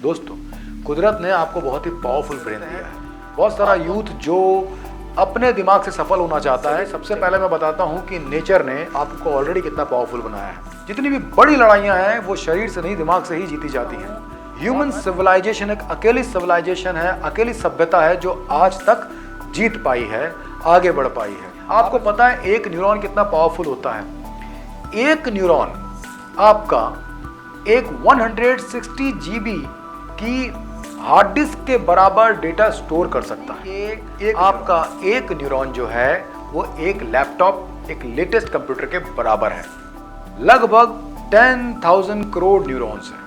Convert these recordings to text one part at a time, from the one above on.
दोस्तों, कुदरत ने आपको बहुत ही पावरफुल ब्रेन दिया है। बहुत सारा यूथ जो अपने दिमाग से सफल होना चाहता है, सबसे पहले मैं बताता हूं कि नेचर ने आपको ऑलरेडी कितना पावरफुल बनाया है। जितनी भी बड़ी लड़ाइयां हैं वो शरीर से नहीं, दिमाग से ही जीती जाती हैं। ह्यूमन सिविलाइजेशन एक अकेली सिविलाइजेशन है, अकेली सभ्यता है जो आज तक जीत पाई है, आगे बढ़ पाई है। आपको पता है एक न्यूरॉन कितना पावरफुल होता है? एक न्यूरॉन आपका एक 160 GB की हार्ड डिस्क के बराबर डेटा स्टोर कर सकता है। आपका एक न्यूरॉन जो है वो एक लैपटॉप, एक लेटेस्ट कंप्यूटर के बराबर है। लगभग 10,000 करोड़ न्यूरॉन्स हैं।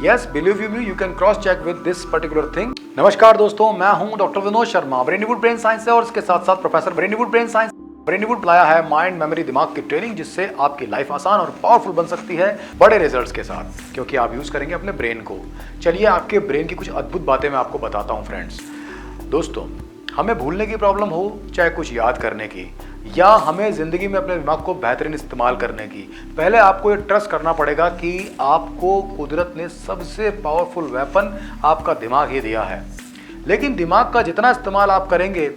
Yes, believe you me, you can cross check with this particular thing. नमस्कार दोस्तों, मैं हूं doctor Vinod Sharma, Brainwood brain science से, और इसके साथ साथ professor Brainwood brain science. Brainwood लाया है माइंड मेमोरी दिमाग की ट्रेनिंग, जिससे आपकी लाइफ आसान और पावरफुल बन सकती है बड़े रिजल्ट्स के साथ, क्योंकि आप यूज करेंगे अपने ब्रेन को। चलिए आपके ब्रेन की कुछ अद्भुत बातें मैं आपको बताता हूं फ्रेंड्स। दोस्तों, हमें भूलने की प्रॉब्लम हो, चाहे कुछ याद करने की, या हमें जिंदगी में अपने दिमाग को बेहतरीन इस्तेमाल करने की, पहले आपको ये ट्रस्ट करना पड़ेगा कि आपको कुदरत ने सबसे पावरफुल वेपन आपका दिमाग ही दिया है। लेकिन दिमाग का जितना इस्तेमाल आप करेंगे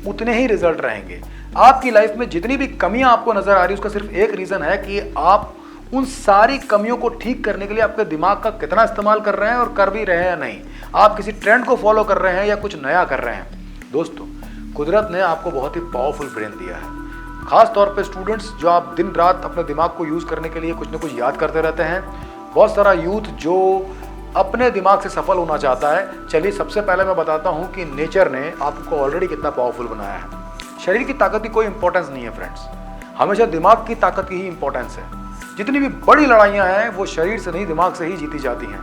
उतने ही रिजल्ट रहेंगे। आपकी लाइफ में जितनी भी कमियां आपको नजर आ रही है, उसका सिर्फ एक रीजन है कि आप उन सारी कमियों को ठीक करने के लिए आपके दिमाग का कितना इस्तेमाल कर रहे हैं, और कर भी रहे हैं या नहीं। आप किसी ट्रेंड को फॉलो कर रहे हैं या कुछ नया कर रहे हैं। दोस्तों, कुदरत ने आपको बहुत ही पावरफुल ब्रेन दिया है। खास तौर पे स्टूडेंट्स जो आप दिन रात अपने दिमाग को यूज करने के लिए कुछ ना कुछ याद करते रहते हैं। बहुत सारा यूथ जो अपने दिमाग से सफल होना चाहता है। चलिए सबसे पहले मैं बताता हूं कि नेचर ने आपको ऑलरेडी कितना पावरफुल बनाया है। शरीर की ताकत की कोई इंपॉर्टेंस नहीं है फ्रेंड्स, हमेशा दिमाग की ताकत की ही इंपॉर्टेंस है। जितनी भी बड़ी लड़ाइयां हैं वो शरीर से नहीं, दिमाग से ही जीती जाती हैं।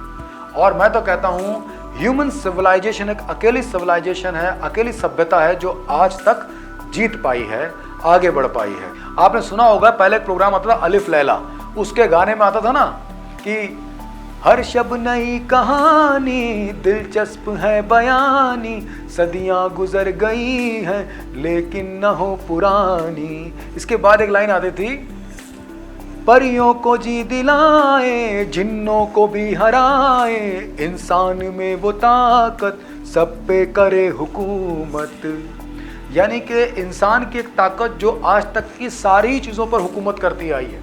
और मैं तो कहता हूं ह्यूमन सिविलाइजेशन एक अकेली सिविलाइजेशन है, अकेली सभ्यता है जो आज तक जीत पाई है, आगे बढ़ पाई है। आपने सुना होगा, पहले एक प्रोग्राम आता था अलिफ लैला, उसके गाने में आता था ना कि हर शब नई कहानी, दिलचस्प है बयानी, सदियां गुजर गई हैं लेकिन न हो पुरानी। इसके बाद एक लाइन आती थी, परियों को जी दिलाए, जिन्नों को भी हराए, इंसान में वो ताकत सब पे करे हुकूमत। यानी कि इंसान की एक ताकत जो आज तक की सारी चीज़ों पर हुकूमत करती आई है।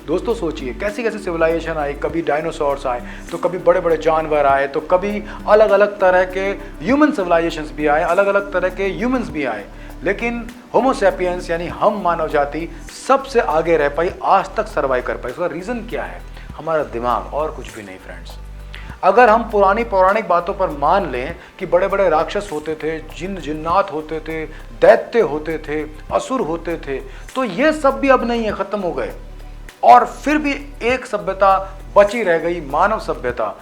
दोस्तों सोचिए, कैसी कैसी सिविलाइजेशन आई, कभी डायनासोर्स आए, तो कभी बड़े बड़े जानवर आए, तो कभी अलग अलग तरह के ह्यूमन सिविलाइजेशंस भी आए, अलग अलग तरह के ह्यूमंस भी आए। लेकिन होमो सैपियंस यानी हम मानव जाति सबसे आगे रह पाई, आज तक सर्वाइव कर पाई। उसका रीज़न क्या है? हमारा दिमाग, और कुछ भी नहीं फ्रेंड्स। अगर हम पुरानी पौराणिक बातों पर मान लें कि बड़े बड़े राक्षस होते थे, जिन्नात होते थे, दैत्य होते थे, असुर होते थे, तो ये सब भी अब नहीं है, खत्म हो गए। और फिर भी एक सभ्यता बची रह गई, मानव सभ्यता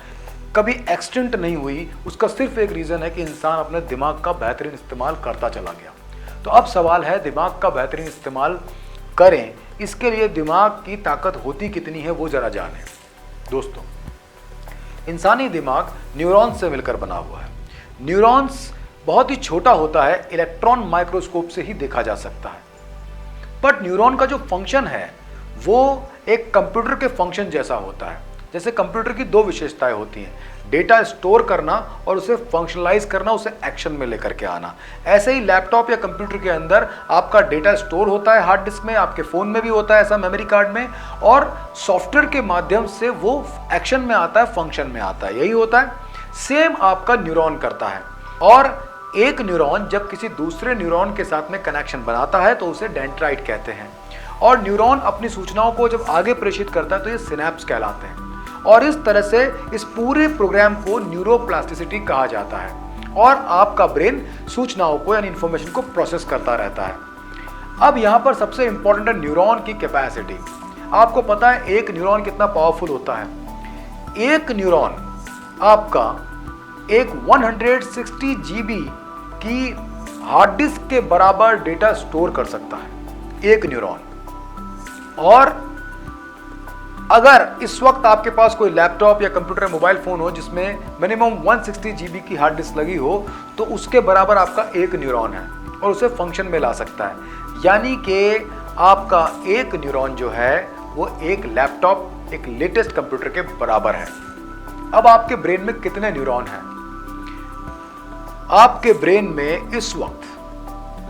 कभी एक्सटिंक्ट नहीं हुई। उसका सिर्फ एक रीज़न है कि इंसान अपने दिमाग का बेहतरीन इस्तेमाल करता चला गया। तो अब सवाल है, दिमाग का बेहतरीन इस्तेमाल करें, इसके लिए दिमाग की ताकत होती कितनी है वो जरा जानें। दोस्तों, इंसानी दिमाग न्यूरॉन्स से मिलकर बना हुआ है। न्यूरॉन्स बहुत ही छोटा होता है, इलेक्ट्रॉन माइक्रोस्कोप से ही देखा जा सकता है। बट न्यूरॉन का जो फंक्शन है वो एक कंप्यूटर के फंक्शन जैसा होता है। जैसे कंप्यूटर की दो विशेषताएं होती हैं, डेटा स्टोर करना और उसे फंक्शनलाइज करना, उसे एक्शन में लेकर के आना। ऐसे ही लैपटॉप या कंप्यूटर के अंदर आपका डेटा स्टोर होता है हार्ड डिस्क में, आपके फ़ोन में भी होता है ऐसा मेमोरी कार्ड में, और सॉफ्टवेयर के माध्यम से वो एक्शन में आता है, फंक्शन में आता है। यही होता है, सेम आपका न्यूरॉन करता है। और एक न्यूरॉन जब किसी दूसरे न्यूरॉन के साथ में कनेक्शन बनाता है तो उसे डेंड्राइट कहते हैं। और न्यूरॉन अपनी सूचनाओं को जब आगे प्रेषित करता है तो ये सिनेप्स कहलाते हैं। और इस तरह से इस पूरे प्रोग्राम को न्यूरोप्लास्टिसिटी कहा जाता है। और आपका ब्रेन सूचनाओं को यानी इंफॉर्मेशन को प्रोसेस करता रहता है। अब यहाँ पर सबसे इंपॉर्टेंट है न्यूरॉन की कैपेसिटी। आपको पता है एक न्यूरॉन कितना पावरफुल होता है? एक न्यूरॉन आपका एक 160 GB की हार्ड डिस्क के बराबर डेटा स्टोर कर सकता है, एक न्यूरॉन। और अगर इस वक्त आपके पास कोई लैपटॉप या कंप्यूटर या मोबाइल फोन हो जिसमें मिनिमम 160 GB की हार्ड डिस्क लगी हो, तो उसके बराबर आपका एक न्यूरॉन है और उसे फंक्शन में ला सकता है। यानी कि आपका एक न्यूरॉन जो है वो एक लैपटॉप, एक लेटेस्ट कंप्यूटर के बराबर है। अब आपके ब्रेन में कितने न्यूरॉन हैं? आपके ब्रेन में इस वक्त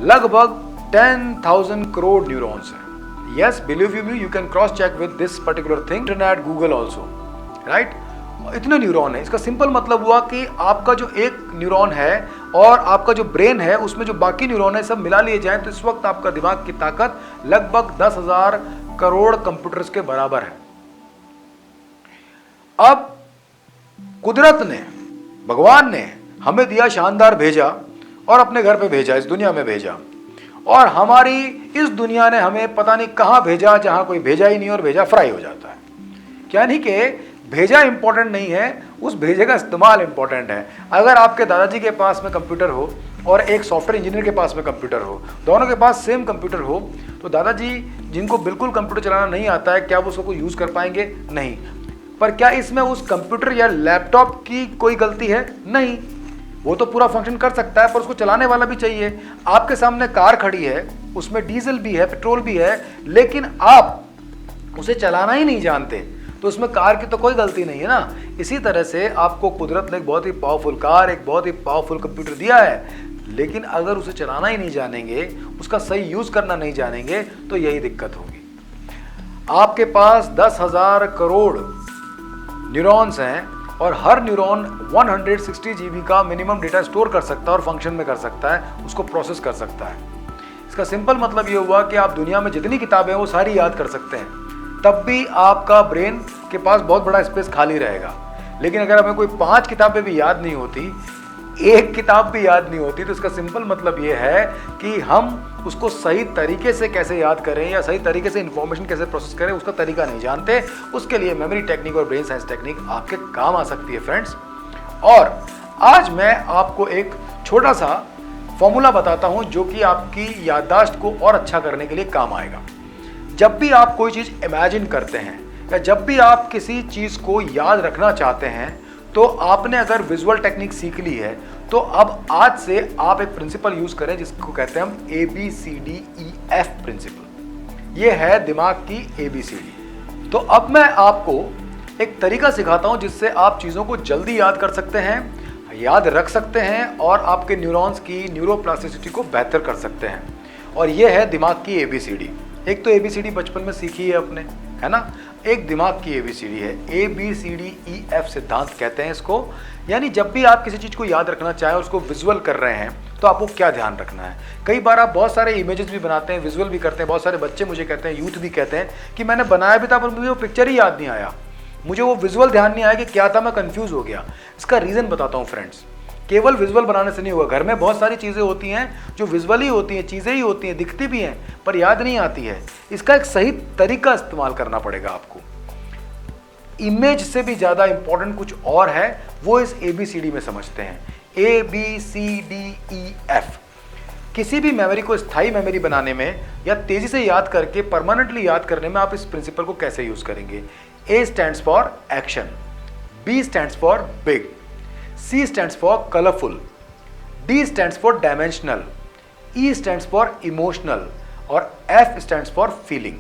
लगभग 10,000 करोड़ न्यूरॉन्स हैं। Yes, believe you me, you can cross check with this particular thing, internet, Google also, right. इतने न्यूरॉन है। इसका सिंपल मतलब हुआ कि आपका जो एक न्यूरॉन है और आपका जो ब्रेन है उसमें जो बाकी न्यूरॉन है सब मिला लिए जाएं तो इस वक्त आपका दिमाग की ताकत लगभग 10,000 करोड़ कंप्यूटर्स के बराबर है। अब कुदरत ने, भगवान ने हमें दिया शानदार भेजा और अपने घर पे भेजा, इस दुनिया में भेजा, और हमारी इस दुनिया ने हमें पता नहीं कहां भेजा जहां कोई भेजा ही नहीं और भेजा फ्राई हो जाता है। क्या नहीं कि भेजा इंपॉर्टेंट नहीं है, उस भेजे का इस्तेमाल इंपॉर्टेंट है। अगर आपके दादाजी के पास में कंप्यूटर हो और एक सॉफ्टवेयर इंजीनियर के पास में कंप्यूटर हो, दोनों के पास सेम कंप्यूटर हो, तो दादाजी जिनको बिल्कुल कंप्यूटर चलाना नहीं आता है, क्या वो उसको यूज़ कर पाएंगे? नहीं। पर क्या इसमें उस कंप्यूटर या लैपटॉप की कोई गलती है? नहीं, वो तो पूरा फंक्शन कर सकता है, पर उसको चलाने वाला भी चाहिए। आपके सामने कार खड़ी है, उसमें डीजल भी है, पेट्रोल भी है, लेकिन आप उसे चलाना ही नहीं जानते, तो उसमें कार की तो कोई गलती नहीं है ना। इसी तरह से आपको कुदरत ने एक बहुत ही पावरफुल कार, एक बहुत ही पावरफुल कंप्यूटर दिया है, लेकिन अगर उसे चलाना ही नहीं जानेंगे, उसका सही यूज करना नहीं जानेंगे, तो यही दिक्कत होगी। आपके पास 10,000 करोड़ न्यूरॉन्स हैं और हर न्यूरॉन 160 GB का मिनिमम डेटा स्टोर कर सकता है और फंक्शन में कर सकता है, उसको प्रोसेस कर सकता है। इसका सिंपल मतलब ये हुआ कि आप दुनिया में जितनी किताबें हैं वो सारी याद कर सकते हैं, तब भी आपका ब्रेन के पास बहुत बड़ा स्पेस खाली रहेगा। लेकिन अगर हमें कोई 5 किताबें भी याद नहीं होती, एक किताब भी याद नहीं होती, तो इसका सिंपल मतलब ये है कि हम उसको सही तरीके से कैसे याद करें या सही तरीके से इंफॉर्मेशन कैसे प्रोसेस करें, उसका तरीका नहीं जानते। उसके लिए मेमोरी टेक्निक और ब्रेन साइंस टेक्निक आपके काम आ सकती है फ्रेंड्स। और आज मैं आपको एक छोटा सा फॉर्मूला बताता हूं जो कि आपकी याददाश्त को और अच्छा करने के लिए काम आएगा। जब भी आप कोई चीज़ इमेजिन करते हैं या जब भी आप किसी चीज़ को याद रखना चाहते हैं, तो आपने अगर विजुअल टेक्निक सीख ली है, तो अब आज से आप एक प्रिंसिपल यूज करें जिसको कहते हैं हम ABCDEF प्रिंसिपल। ये है दिमाग की ABCD। तो अब मैं आपको एक तरीका सिखाता हूं जिससे आप चीज़ों को जल्दी याद कर सकते हैं, याद रख सकते हैं और आपके न्यूरॉन्स की न्यूरोप्लास्टिसिटी को बेहतर कर सकते हैं। और ये है दिमाग की ABCD। एक तो ABCD बचपन में सीखी है अपने, है ना। एक दिमाग की ABCD है, ABCDEF सिद्धांत कहते हैं इसको। यानी जब भी आप किसी चीज़ को याद रखना चाहें और उसको विजुअल कर रहे हैं, तो आपको क्या ध्यान रखना है। कई बार आप बहुत सारे इमेजेस भी बनाते हैं, विजुअल भी करते हैं। बहुत सारे बच्चे मुझे कहते हैं, यूथ भी कहते हैं कि मैंने बनाया भी था पर मुझे वो पिक्चर ही याद नहीं आया, मुझे वो विजुअल ध्यान नहीं आया कि क्या था, मैं कंफ्यूज हो गया। इसका रीज़न बताता हूँ फ्रेंड्स। केवल विजुअल बनाने से नहीं हुआ, घर में बहुत सारी चीज़ें होती हैं जो विजुअल ही होती हैं, चीज़ें ही होती हैं, दिखती भी हैं पर याद नहीं आती है। इसका एक सही तरीका इस्तेमाल करना पड़ेगा आपको। इमेज से भी ज़्यादा इंपॉर्टेंट कुछ और है, वो इस ABCD में समझते हैं। ABCDEF। किसी भी मेमोरी को स्थायी मेमोरी बनाने में या तेज़ी से याद करके परमानेंटली याद करने में आप इस प्रिंसिपल को कैसे यूज़ करेंगे। A stands for action, B stands for big, C stands for colourful, D stands for dimensional, E stands for emotional और F स्टैंड्स फॉर फीलिंग।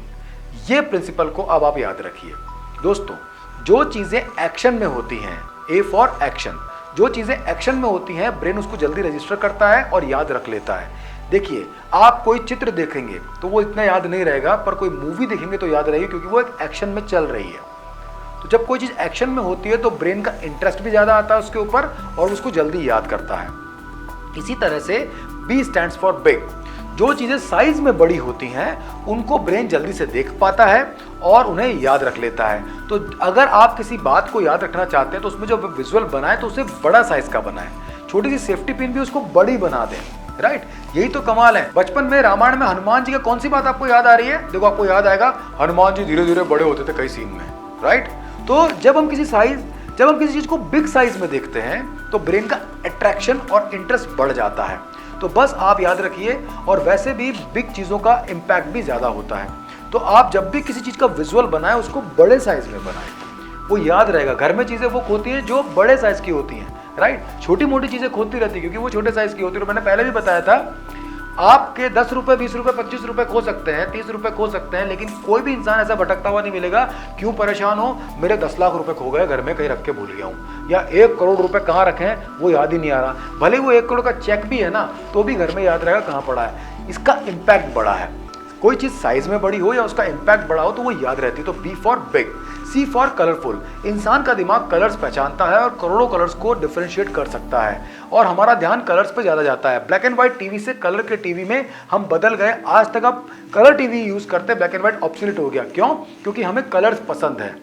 ये प्रिंसिपल को अब आप याद रखिए। दोस्तों, जो चीज़ें एक्शन में होती हैं, A फॉर एक्शन, जो चीज़ें एक्शन में होती हैं ब्रेन उसको जल्दी रजिस्टर करता है और याद रख लेता है। देखिए, आप कोई चित्र देखेंगे तो वो इतना याद नहीं रहेगा, पर कोई मूवी देखेंगे तो याद रहेगी, क्योंकि वो एक एक्शन में चल रही है। तो जब कोई चीज़ एक्शन में होती है तो ब्रेन का इंटरेस्ट भी ज़्यादा आता है उसके ऊपर और उसको जल्दी याद करता है। इसी तरह से B स्टैंड्स फॉर बिग। जो चीज़ें साइज में बड़ी होती हैं उनको ब्रेन जल्दी से देख पाता है और उन्हें याद रख लेता है। तो अगर आप किसी बात को याद रखना चाहते हैं तो उसमें जो विजुअल बनाए तो उसे बड़ा साइज का बनाए, छोटी सी सेफ्टी पिन भी उसको बड़ी बना दें, राइट। यही तो कमाल है। बचपन में रामायण में हनुमान जी का कौन सी बात आपको याद आ रही है? देखो, आपको याद आएगा हनुमान जी धीरे धीरे बड़े होते थे कई सीन में, राइट। तो जब हम किसी चीज को बिग साइज में देखते हैं तो ब्रेन का अट्रैक्शन और इंटरेस्ट बढ़ जाता है। तो बस आप याद रखिए, और वैसे भी बिग चीजों का इंपैक्ट भी ज्यादा होता है। तो आप जब भी किसी चीज का विजुअल बनाएं उसको बड़े साइज में बनाएं, वो याद रहेगा। घर में चीजें वो खोती हैं जो बड़े साइज की होती हैं, राइट। छोटी मोटी चीजें खोती रहती है क्योंकि वो छोटे साइज की होती है। और मैंने पहले भी बताया था, आपके 10 रुपए, 20 रुपए, 25 रुपए खो सकते हैं, 30 रुपए खो सकते हैं, लेकिन कोई भी इंसान ऐसा भटकता हुआ नहीं मिलेगा। क्यों परेशान हो, मेरे 10 लाख रुपए खो गए, घर में कहीं रख के भूल गया हूं, या 1 करोड़ रुपए कहाँ रखे हैं वो याद ही नहीं आ रहा। भले वो 1 करोड़ का चेक भी है ना, तो भी घर में याद रहेगा कहाँ पड़ा है। इसका इंपैक्ट बड़ा है। कोई चीज साइज में बड़ी हो या उसका इंपैक्ट बड़ा हो तो वो याद रहती है। तो B for big, C for colourful. इंसान का दिमाग कलर्स पहचानता है और करोड़ों कलर्स को डिफरेंशिएट कर सकता है, और हमारा ध्यान कलर्स पे ज्यादा जाता है। ब्लैक एंड व्हाइट टीवी से कलर के टीवी में हम बदल गए। आज तक आप कलर टीवी यूज करते हैं, ब्लैक एंड व्हाइट ऑब्सोल्यूट हो गया। क्यों? क्योंकि हमें कलर्स पसंद है।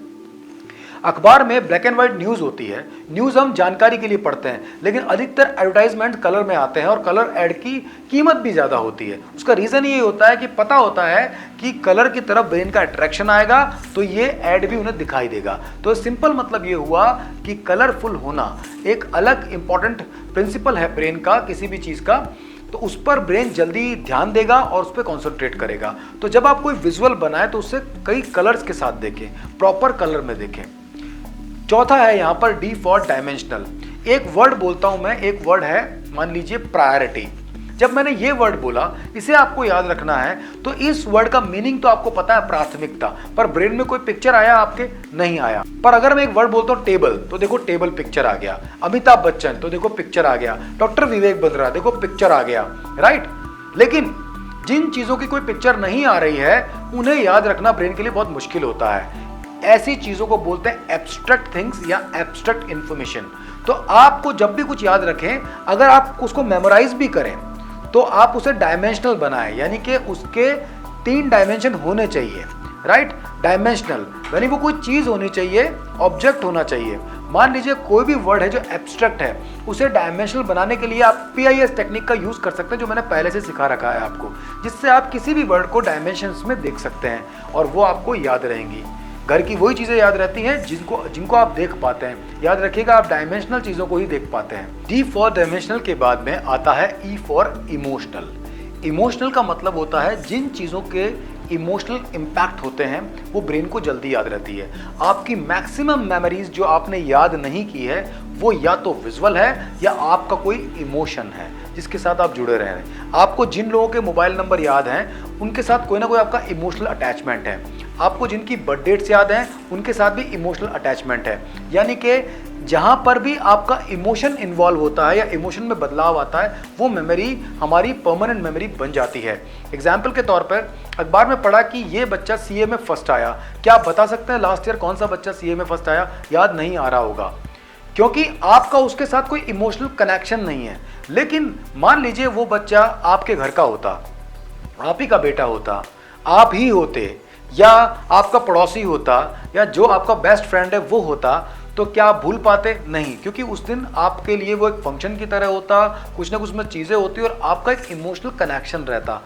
अखबार में ब्लैक एंड व्हाइट न्यूज़ होती है, न्यूज़ हम जानकारी के लिए पढ़ते हैं, लेकिन अधिकतर एडवर्टाइजमेंट कलर में आते हैं और कलर ऐड की कीमत भी ज़्यादा होती है। उसका रीज़न ये होता है कि पता होता है कि कलर की तरफ ब्रेन का अट्रैक्शन आएगा तो ये ऐड भी उन्हें दिखाई देगा। तो सिंपल मतलब ये हुआ कि कलरफुल होना एक अलग इंपॉर्टेंट प्रिंसिपल है ब्रेन का, किसी भी चीज़ का, तो उस पर ब्रेन जल्दी ध्यान देगा और उस पर कॉन्सेंट्रेट करेगा। तो जब आप कोई विजुअल बनाए तो उसे कई कलर्स के साथ देखें, प्रॉपर कलर में देखें। चौथा है यहाँ पर डी फॉर डायमेंशनल। एक वर्ड बोलता हूं मैं, एक वर्ड है, मान लीजिए प्रायोरिटी। जब मैंने ये वर्ड बोला, इसे आपको याद रखना है। तो इस वर्ड का मीनिंग तो आपको पता है, प्राथमिकता, पर ब्रेन में कोई पिक्चर आया आपके? नहीं आया। पर अगर मैं एक वर्ड बोलता हूँ टेबल, तो देखो टेबल पिक्चर आ गया। अमिताभ बच्चन, तो देखो पिक्चर आ गया। डॉक्टर विवेक बंद्रा, देखो पिक्चर आ गया, राइट। लेकिन जिन चीजों की कोई पिक्चर नहीं आ रही है उन्हें याद रखना ब्रेन के लिए बहुत मुश्किल होता है। ऐसी चीजों को बोलते हैं एब्स्ट्रैक्ट थिंग्स या एब्स्ट्रैक्ट इंफॉर्मेशन। तो आपको जब भी कुछ याद रखें, अगर आप उसको मेमोराइज भी करें तो आप उसे डायमेंशनल बनाएं, यानी कि उसके 3 डायमेंशन होने चाहिए, राइट। डायमेंशनल यानी वो कोई चीज होनी चाहिए, ऑब्जेक्ट होना चाहिए। मान लीजिए कोई भी वर्ड है जो एब्स्ट्रैक्ट है, उसे डायमेंशनल बनाने के लिए आप PIS टेक्निक का यूज कर सकते हैं, जो मैंने पहले से सिखा रखा है आपको, जिससे आप किसी भी वर्ड को डायमेंशंस में देख सकते हैं और वो आपको याद रहेंगी। घर की वही चीजें याद रहती हैं जिनको आप देख पाते हैं। याद रखिएगा, आप डायमेंशनल चीजों को ही देख पाते हैं। डी फॉर डायमेंशनल के बाद में आता है ई फॉर इमोशनल। इमोशनल का मतलब होता है जिन चीजों के इमोशनल इम्पैक्ट होते हैं वो ब्रेन को जल्दी याद रहती है। आपकी मैक्सिमम मेमोरीज जो आपने याद नहीं की है वो या तो विजुअल है या आपका कोई इमोशन है जिसके साथ आप जुड़े रहे हैं। आपको जिन लोगों के मोबाइल नंबर याद हैं उनके साथ कोई ना कोई आपका इमोशनल अटैचमेंट है। आपको जिनकी बर्थ डेट्स याद हैं उनके साथ भी इमोशनल अटैचमेंट है। यानी कि जहाँ पर भी आपका इमोशन इन्वॉल्व होता है या इमोशन में बदलाव आता है वो मेमोरी हमारी परमानेंट मेमोरी बन जाती है। एग्जाम्पल के तौर पर अखबार में पढ़ा कि ये बच्चा CA में फर्स्ट आया। क्या आप बता सकते हैं लास्ट ईयर कौन सा बच्चा CA में फर्स्ट आया? याद नहीं आ रहा होगा क्योंकि आपका उसके साथ कोई इमोशनल कनेक्शन नहीं है। लेकिन मान लीजिए वो बच्चा आपके घर का होता, आप ही का बेटा होता, आप ही होते, या आपका पड़ोसी होता, या जो आपका बेस्ट फ्रेंड है वो होता, तो क्या आप भूल पाते? नहीं, क्योंकि उस दिन आपके लिए वो एक फंक्शन की तरह होता, कुछ ना कुछ में चीज़ें होती और आपका एक इमोशनल कनेक्शन रहता।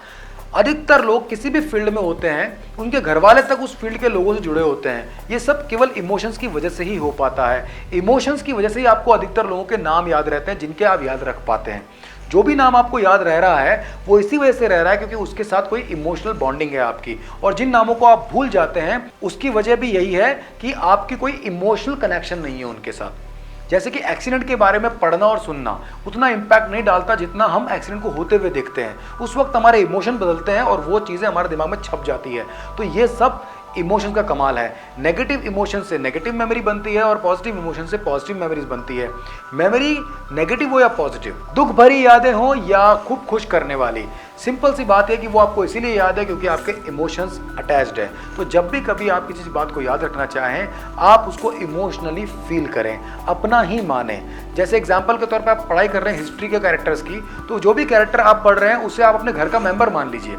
अधिकतर लोग किसी भी फील्ड में होते हैं उनके घर वाले तक उस फील्ड के लोगों से जुड़े होते हैं। ये सब केवल इमोशंस की वजह से ही हो पाता है। इमोशंस की वजह से ही आपको अधिकतर लोगों के नाम याद रहते हैं जिनके आप याद रख पाते हैं। जो भी नाम आपको याद रह रहा है वो इसी वजह से रह रहा है क्योंकि उसके साथ कोई इमोशनल बॉन्डिंग है आपकी। और जिन नामों को आप भूल जाते हैं उसकी वजह भी यही है कि आपकी कोई इमोशनल कनेक्शन नहीं है उनके साथ। जैसे कि एक्सीडेंट के बारे में पढ़ना और सुनना उतना इम्पैक्ट नहीं डालता जितना हम एक्सीडेंट को होते हुए देखते हैं। उस वक्त हमारे इमोशन बदलते हैं और वो चीज़ें हमारे दिमाग में छप जाती है। तो ये सब इमोशन का कमाल है। नेगेटिव इमोशन से नेगेटिव मेमोरी बनती है और पॉजिटिव इमोशन से पॉजिटिव मेमोरीज बनती है। मेमोरी नेगेटिव हो या पॉजिटिव, दुख भरी यादें हो या खूब खुश करने वाली, सिंपल सी बात है कि वो आपको इसीलिए याद है क्योंकि आपके इमोशंस अटैच्ड है। तो जब भी कभी आप किसी बात को याद रखना चाहें आप उसको इमोशनली फील करें, अपना ही माने। जैसे एग्जाम्पल के तौर पर आप पढ़ाई कर रहे हैं हिस्ट्री के कैरेक्टर्स की, तो जो भी कैरेक्टर आप पढ़ रहे हैं उसे आप अपने घर का मेंबर मान लीजिए।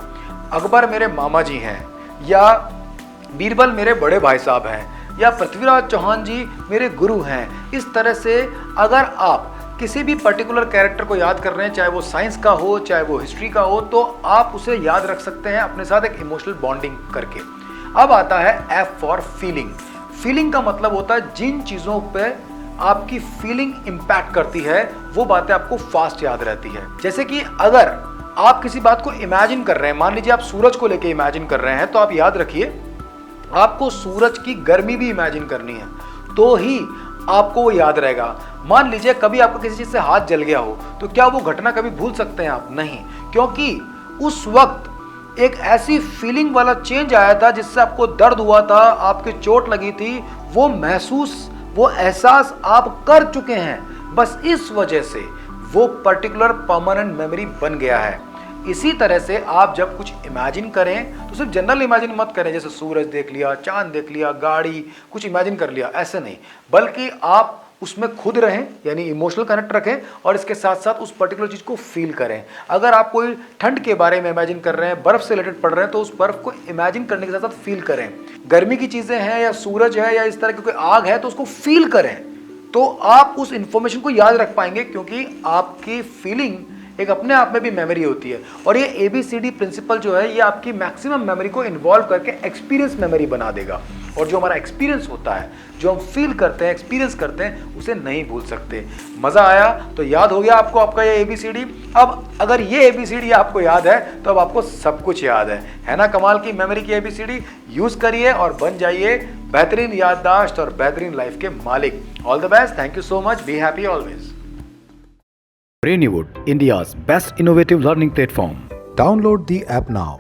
अकबर मेरे मामा जी हैं, या बीरबल मेरे बड़े भाई साहब हैं, या पृथ्वीराज चौहान जी मेरे गुरु हैं। इस तरह से अगर आप किसी भी पर्टिकुलर कैरेक्टर को याद कर रहे हैं, चाहे वो साइंस का हो चाहे वो हिस्ट्री का हो, तो आप उसे याद रख सकते हैं अपने साथ एक इमोशनल बॉन्डिंग करके। अब आता है एफ फॉर फीलिंग। फीलिंग का मतलब होता है जिन चीज़ों पे आपकी फीलिंग इम्पैक्ट करती है वो बातें आपको फास्ट याद रहती है। जैसे कि अगर आप किसी बात को इमेजिन कर रहे हैं, मान लीजिए आप सूरज को लेके इमेजिन कर रहे हैं, तो आप याद रखिए आपको सूरज की गर्मी भी इमेजिन करनी है तो ही आपको वो याद रहेगा। मान लीजिए कभी आपको किसी चीज़ से हाथ जल गया हो, तो क्या वो घटना कभी भूल सकते हैं आप? नहीं, क्योंकि उस वक्त एक ऐसी फीलिंग वाला चेंज आया था जिससे आपको दर्द हुआ था, आपकी चोट लगी थी, वो महसूस, वो एहसास आप कर चुके हैं। बस इस वजह से वो पर्टिकुलर परमानेंट मेमोरी बन गया है। इसी तरह से आप जब कुछ इमेजिन करें तो सिर्फ जनरल इमेजिन मत करें, जैसे सूरज देख लिया, चांद देख लिया, गाड़ी, कुछ इमेजिन कर लिया, ऐसे नहीं, बल्कि आप उसमें खुद रहें, यानी इमोशनल कनेक्ट रखें और इसके साथ साथ उस पर्टिकुलर चीज को फील करें। अगर आप कोई ठंड के बारे में इमेजिन कर रहे हैं, बर्फ से रिलेटेड पढ़ रहे हैं, तो उस बर्फ को इमेजिन करने के साथ साथ फील करें। गर्मी की चीजें हैं या सूरज है या इस तरह की कोई आग है तो उसको फील करें, तो आप उस इंफॉर्मेशन को याद रख पाएंगे, क्योंकि आपकी फीलिंग एक अपने आप में भी मेमोरी होती है। और ये ABCD प्रिंसिपल जो है ये आपकी मैक्सिमम मेमोरी को इन्वॉल्व करके एक्सपीरियंस मेमोरी बना देगा। और जो हमारा एक्सपीरियंस होता है, जो हम फील करते हैं, एक्सपीरियंस करते हैं, उसे नहीं भूल सकते। मजा आया तो याद हो गया आपको आपका ये ABCD। अब अगर ये ABCD आपको याद है तो अब आपको सब कुछ याद है ना? कमाल की मेमोरी की ABCD यूज करिए और बन जाइए बेहतरीन याददाश्त और बेहतरीन लाइफ के मालिक। All the best, thank you so much, be happy always. Brainwood, India's best innovative learning platform. Download the app now.